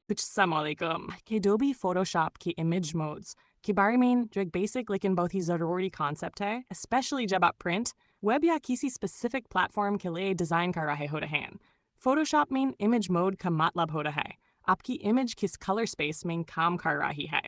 कुछ Assalamualaikum कि Adobe Photoshop की image modes के बारे में जो एक basic लेकिन बहुत ही ज़रूरी concept है, especially जब आप print, web या किसी specific platform के लिए design कर रहे होते हैं. Photoshop में image mode का मतलब होता है आपकी image किस color space में काम कर रही है.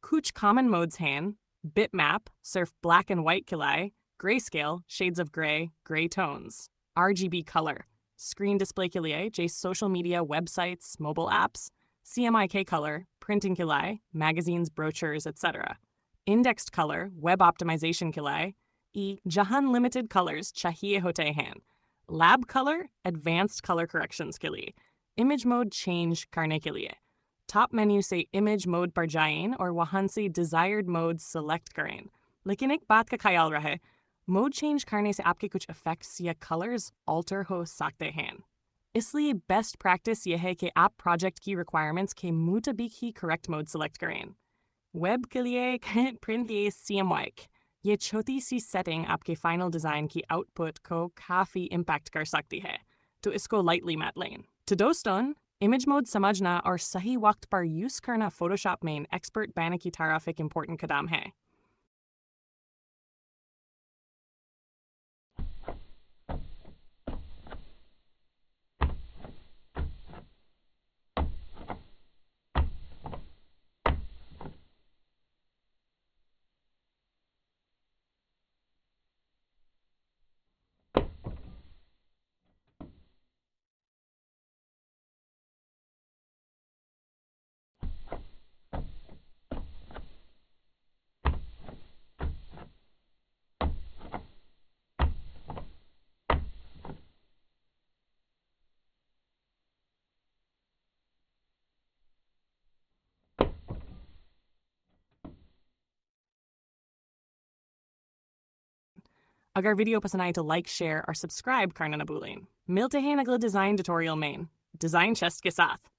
कुछ common modes हैं bitmap, सिर्फ black and white के लिए, grayscale, shades of gray, gray tones, RGB color, screen display के लिए, जैसे social media, websites, mobile apps, CMYK color, printing के लिए, magazines, brochures, etc. Indexed color, web optimization के लिए, जहां limited colors चाहिए होते हैं. Lab color, advanced color corrections के लिए. Image mode change करने के लिए. Top menu से image mode पर जाएं और वहां से desired mode select करें. लेकिन एक बात का ख्याल रहे, mode change करने से आपके कुछ effects या colors alter हो सकते हैं. इसलिए best practice यह है कि आप project की requirements के मुताबिक ही correct mode select करें. Web के लिए print ये CMYK. ये छोटी सी setting आपके final design की output को काफ़ी impact कर सकती है, तो इसको lightly मत लें. तो दोस्तों, image mode समझना और सही वक्त पर use करना Photoshop में expert बनने की तरफ एक important कदम है. अगर वीडियो पसंद आए तो लाइक, शेयर और सब्सक्राइब करना न भूलें. मिलते हैं अगले डिज़ाइन ट्यूटोरियल में, डिज़ाइन चेस्ट के साथ.